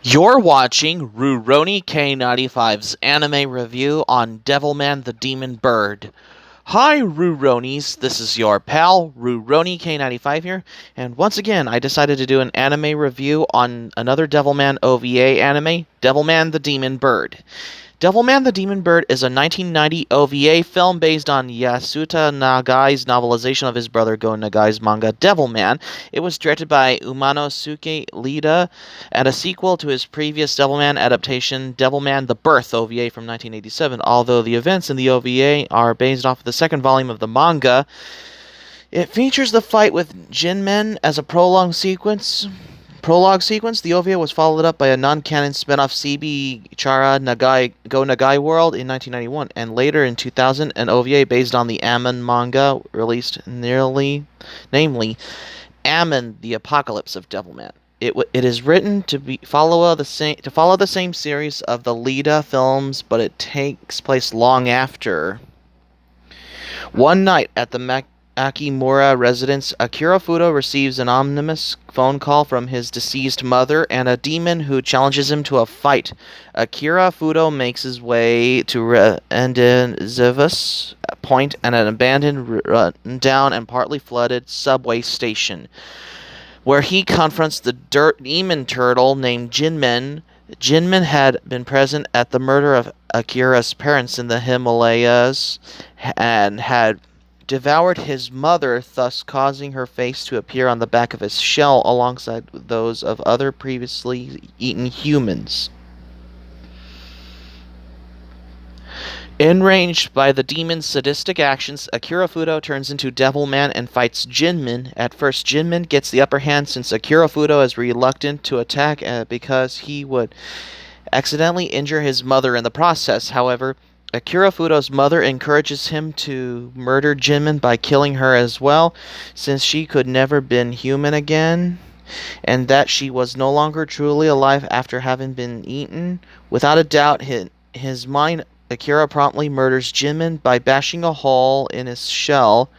You're watching Rurouni K95's anime review on Devilman the Demon Bird. Hi Ruronis, this is your pal Rurouni K95 here, and once again I decided to do an anime review on another Devilman OVA anime, Devilman the Demon Bird. Devilman the Demon Bird is a 1990 OVA film based on Yasuta Nagai's novelization of his brother Go Nagai's manga Devilman. It was directed by Umanosuke Iida and a sequel to his previous Devilman adaptation, Devilman the Birth OVA from 1987. Although the events in the OVA are based off of the second volume of the manga, it features the fight with Jinmen as a prologue sequence. The OVA was followed up by a non-canon spin-off CB Chara Nagai Go Nagai World in 1991, and later in 2000 an OVA based on the Amon manga released namely Amon the Apocalypse of Devilman. It is written to follow the same series of the Iida films, but it takes place long after. One night at the Akimura residence, Akira Fudo receives an ominous phone call from his deceased mother and a demon who challenges him to a fight. Akira Fudo makes his way to Rendezvous Point, an abandoned, run-down, and partly flooded subway station, where he confronts the demon turtle named Jinmen. Jinmen had been present at the murder of Akira's parents in the Himalayas and had devoured his mother, thus causing her face to appear on the back of his shell alongside those of other previously eaten humans. Enraged by the demon's sadistic actions, Akira Fudo turns into Devilman and fights Jinmen. At first, Jinmen gets the upper hand since Akira Fudo is reluctant to attack because he would accidentally injure his mother in the process. However, Akira Fudo's mother encourages him to murder Jinmen by killing her as well, since she could never been human again, and that she was no longer truly alive after having been eaten. Without a doubt, his mind, Akira promptly murders Jinmen by bashing a hole in his shell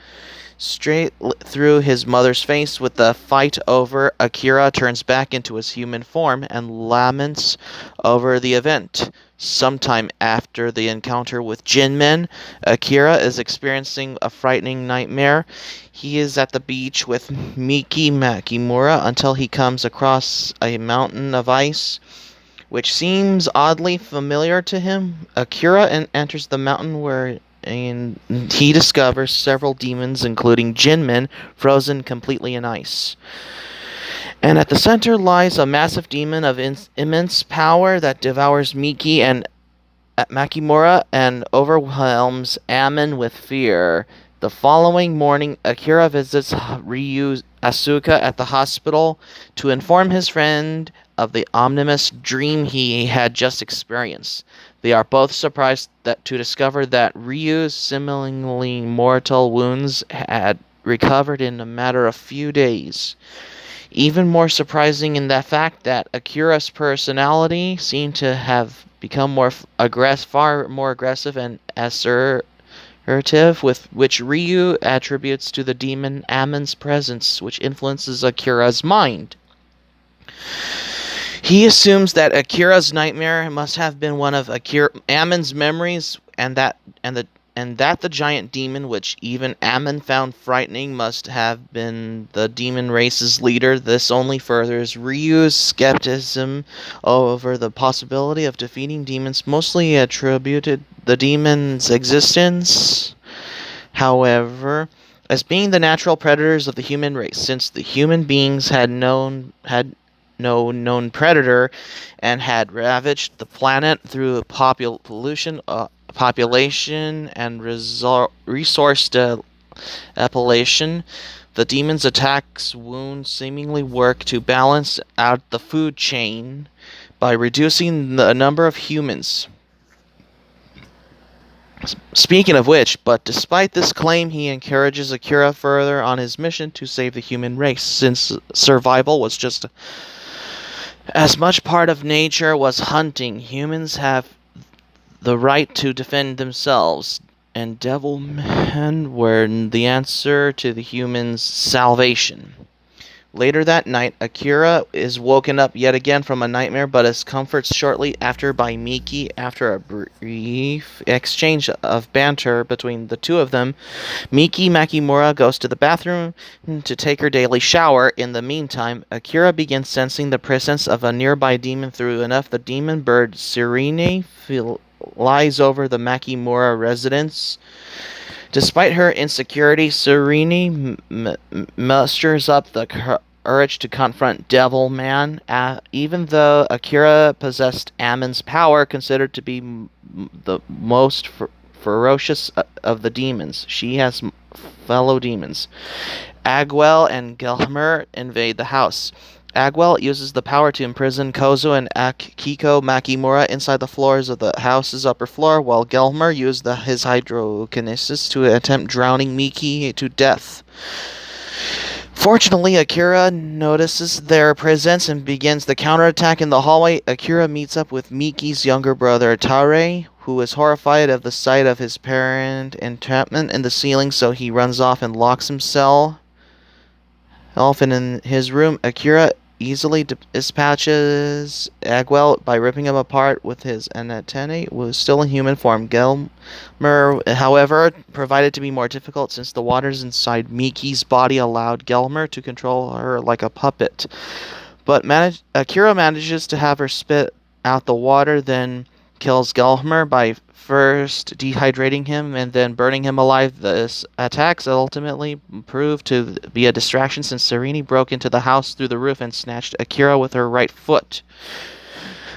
straight through his mother's face. With the fight over, Akira turns back into his human form and laments over the event. Sometime after the encounter with Jinmen, Akira is experiencing a frightening nightmare. He is at the beach with Miki Makimura until he comes across a mountain of ice, which seems oddly familiar to him. Akira enters the mountain where he discovers several demons, including Jinmen, frozen completely in ice. And at the center lies a massive demon of immense power that devours Miki and Makimura and overwhelms Amon with fear. The following morning, Akira visits Ryu Asuka at the hospital to inform his friend of the ominous dream he had just experienced. They are both surprised to discover that Ryu's seemingly mortal wounds had recovered in a matter of few days. Even more surprising in the fact that Akira's personality seemed to have become far more aggressive and assertive, with which Ryu attributes to the demon Amon's presence, which influences Akira's mind. He assumes that Akira's nightmare must have been one of Amon's memories, and that the giant demon, which even Amon found frightening, must have been the demon race's leader. This only furthers Ryu's skepticism over the possibility of defeating demons, mostly attributed the demon's existence, however, as being the natural predators of the human race, since the human beings had no known predator and had ravaged the planet through population and resource depletion. The demon's attacks wounds seemingly work to balance out the food chain by reducing the number of humans. Speaking of which, but despite this claim, he encourages Akira further on his mission to save the human race, since survival was just as much part of nature was hunting. Humans have the right to defend themselves, and Devilmen were the answer to the humans' salvation. Later that night, Akira is woken up yet again from a nightmare, but is comforted shortly after by Miki. After a brief exchange of banter between the two of them, Miki Makimura goes to the bathroom to take her daily shower. In the meantime, Akira begins sensing the presence of a nearby demon through enough the demon bird Serene flies over the Makimura residence. Despite her insecurity, Serene musters up the urge to confront Devilman, even though Akira possessed Amon's power, considered to be the most ferocious of the demons. She has fellow demons. Agwell and Gelmer invade the house. Agwell uses the power to imprison Kozo and Akiko Makimura inside the floors of the house's upper floor, while Gelmer used his hydrokinesis to attempt drowning Miki to death. Fortunately, Akira notices their presence and begins the counterattack in the hallway. Akira meets up with Miki's younger brother, Tare, who is horrified of the sight of his parent entrapment in the ceiling, so he runs off and locks himself in his room. Akira easily dispatches Agwell by ripping him apart with his antennae, was still in human form. Gelmer, however, provided to be more difficult since the waters inside Miki's body allowed Gelmer to control her like a puppet. But Akira manages to have her spit out the water, then kills Gelmer by first dehydrating him and then burning him alive. This attacks ultimately proved to be a distraction since Serene broke into the house through the roof and snatched Akira with her right foot,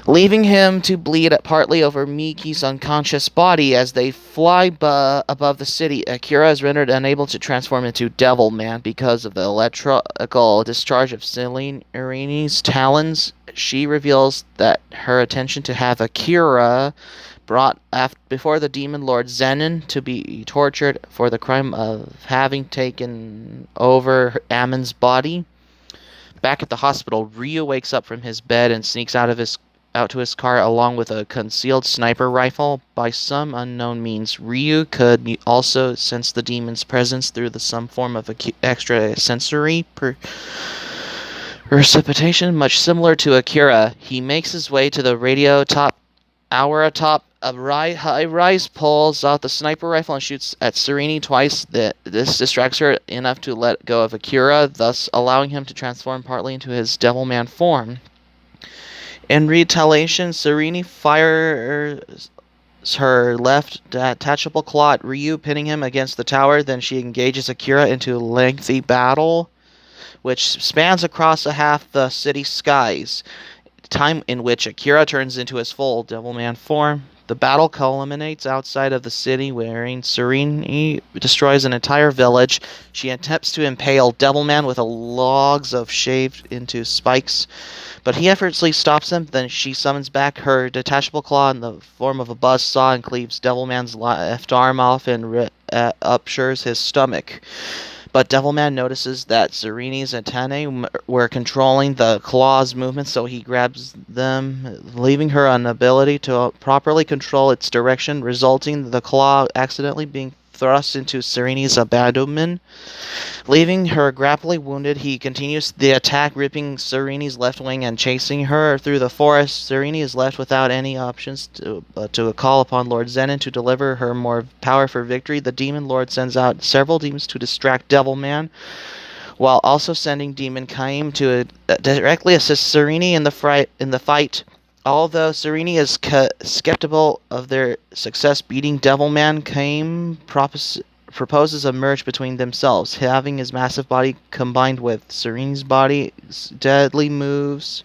leaving him to bleed partly over Miki's unconscious body. As they fly above the city, Akira is rendered unable to transform into Devilman because of the electrical discharge of Serene's talons. She reveals that her intention to have Akira brought before the demon lord Zenin to be tortured for the crime of having taken over Amon's body. Back at the hospital, Ryu wakes up from his bed and sneaks out to his car along with a concealed sniper rifle. By some unknown means, Ryu could also sense the demon's presence through some form of extrasensory precipitation, much similar to Akira. He makes his way to the radio tower atop a high-rise, pulls out the sniper rifle and shoots at Serene twice. This distracts her enough to let go of Akira, thus allowing him to transform partly into his Devilman form. In retaliation, Serene fires her left detachable claw at Ryu, pinning him against the tower. Then she engages Akira into a lengthy battle, which spans across half the city skies, time in which Akira turns into his full Devilman form. The battle culminates outside of the city, wherein Serene destroys an entire village. She attempts to impale Devilman with logs of shaved into spikes, but he effortlessly stops him. Then she summons back her detachable claw in the form of a buzzsaw and cleaves Devilman's left arm off and ruptures his stomach. But Devilman notices that Serene's antennae were controlling the claw's movement, so he grabs them, leaving her inability to properly control its direction, resulting in the claw accidentally being thrust into Serene's abdomen. Leaving her grappling wounded, he continues the attack, ripping Serene's left wing and chasing her through the forest. Serene is left without any options to call upon Lord Zenin to deliver her more power for victory. The Demon Lord sends out several demons to distract Devilman, while also sending Demon Kaim to directly assist Serene in the fight. Although Serene is skeptical of their success beating Devilman, Kaim proposes a merge between themselves, having his massive body combined with Serene's body's deadly moves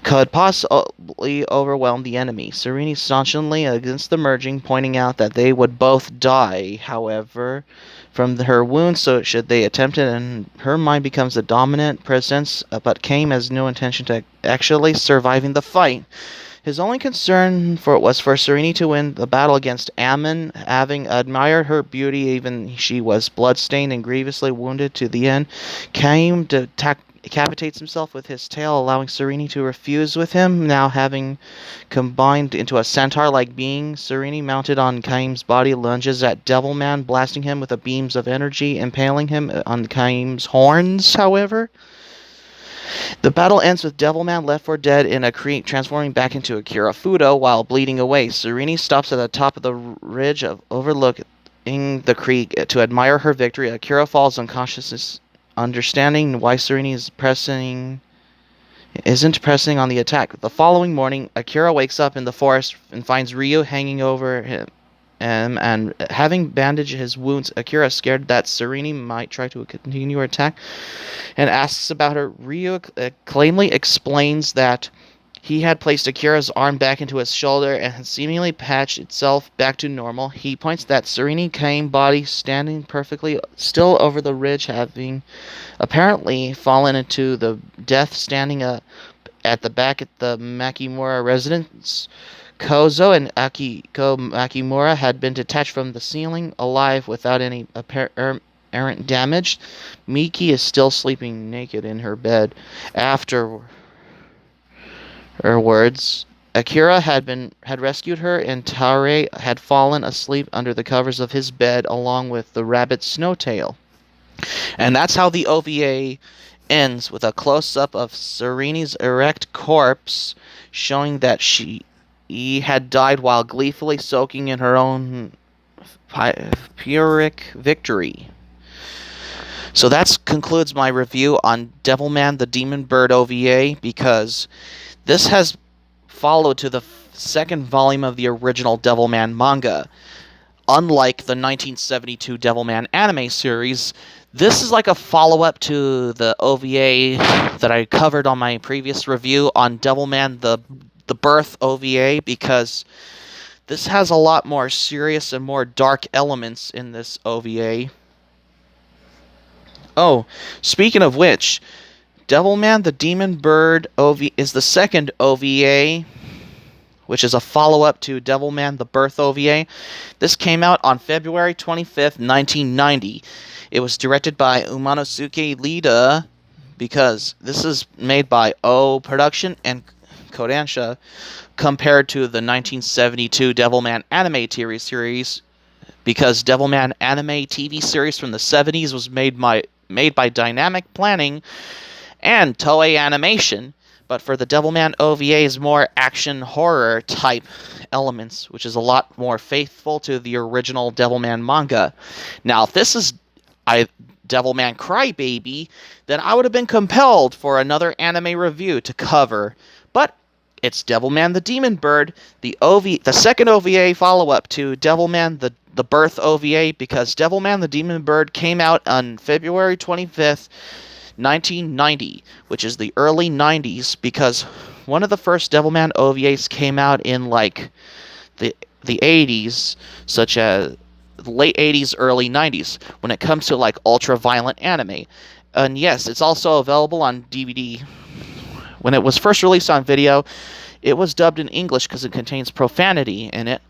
could possibly overwhelm the enemy. Serene staunchly against the merging, pointing out that they would both die, however, from her wounds, so should they attempt it, and her mind becomes the dominant presence, but Kaim has no intention to actually surviving the fight. His only concern was for Serene to win the battle against Amon. Having admired her beauty, even she was bloodstained and grievously wounded to the end, Kaim decapitates himself with his tail, allowing Serene to refuse with him. Now having combined into a centaur-like being, Serene, mounted on Kaim's body, lunges at Devilman, blasting him with the beams of energy, impaling him on Kaim's horns, however. The battle ends with Devilman left for dead in a creek, transforming back into Akira Fudo while bleeding away. Serene stops at the top of the ridge overlooking the creek to admire her victory. Akira falls unconscious, understanding why Serene isn't pressing on the attack. The following morning, Akira wakes up in the forest and finds Ryu hanging over him. And having bandaged his wounds, Akira, scared that Serene might try to continue her attack, and asks about her. Ryu calmly explains that he had placed Akira's arm back into his shoulder and had seemingly patched itself back to normal. He points that Serene came body standing perfectly still over the ridge, having apparently fallen into the death standing at the back at the Makimura residence. Kozo and Akiko Makimura had been detached from the ceiling, alive without any apparent damage. Miki is still sleeping naked in her bed. Afterwards, Akira had rescued her, and Tare had fallen asleep under the covers of his bed, along with the rabbit Snowtail. And that's how the OVA ends, with a close-up of Serene's erect corpse, showing that she had died while gleefully soaking in her own Pyrrhic victory. So that concludes my review on Devilman the Demon Bird OVA, because this has followed to the second volume of the original Devilman manga. Unlike the 1972 Devilman anime series, this is like a follow-up to the OVA that I covered on my previous review on Devilman the Birth OVA, because this has a lot more serious and more dark elements in this OVA. Oh, speaking of which, Devilman the Demon Bird OVA is the second OVA, which is a follow-up to Devilman the Birth OVA. This came out on February 25th, 1990. It was directed by Umanosuke Iida, because this is made by O Production and Kodansha, compared to the 1972 Devilman anime TV series, because Devilman anime TV series from the 70s was made by Dynamic Planning and Toei Animation, but for the Devilman OVA's more action horror type elements, which is a lot more faithful to the original Devilman manga. Now, if this is Devilman Crybaby, then I would have been compelled for another anime review to cover, but it's Devilman the Demon Bird, the second OVA follow-up to Devilman the Birth OVA, because Devilman the Demon Bird came out on February 25th, 1990, which is the early 90s, because one of the first Devilman OVAs came out in like the 80s, such as the late 80s, early 90s, when it comes to like ultra-violent anime. And yes, it's also available on DVD. When it was first released on video, it was dubbed in English because it contains profanity in it,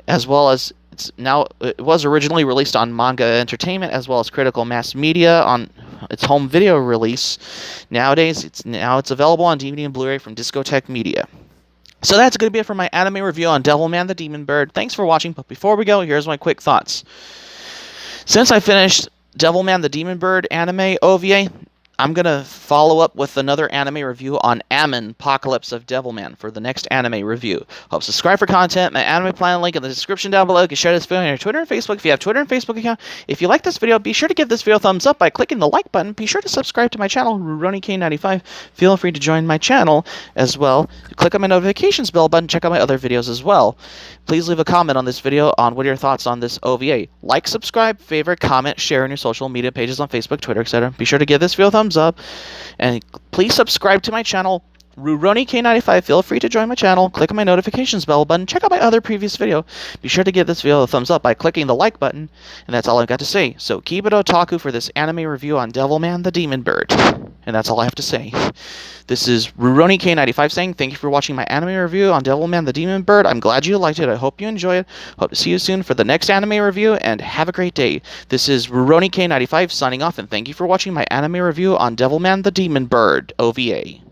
as well as it was originally released on Manga Entertainment as well as Critical Mass Media on its home video release. Nowadays, it's available on DVD and Blu-ray from Discotek Media. So that's going to be it for my anime review on Devilman the Demon Bird. Thanks for watching, but before we go, here's my quick thoughts. Since I finished Devilman the Demon Bird anime OVA, I'm going to follow up with another anime review on Amon Apocalypse of Devilman for the next anime review. Hope subscribe for content. My anime plan link in the description down below. You can share this video on your Twitter and Facebook if you have Twitter and Facebook account. If you like this video, be sure to give this video a thumbs up by clicking the like button. Be sure to subscribe to my channel, RurouniK95. Feel free to join my channel as well. Click on my notifications bell button. Check out my other videos as well. Please leave a comment on this video on what are your thoughts on this OVA. Like, subscribe, favorite, comment, share on your social media pages on Facebook, Twitter, etc. Be sure to give this video a thumbs up. And please subscribe to my channel, RurouniK95. Feel free to join my channel. Click on my notifications bell button. Check out my other previous video. Be sure to give this video a thumbs up by clicking the like button. And that's all I've got to say. So keep it otaku for this anime review on Devilman the Demon Bird. And that's all I have to say. This is RurouniK95 saying thank you for watching my anime review on Devilman the Demon Bird. I'm glad you liked it. I hope you enjoy it. Hope to see you soon for the next anime review, and have a great day. This is RurouniK95 signing off, and thank you for watching my anime review on Devilman the Demon Bird OVA.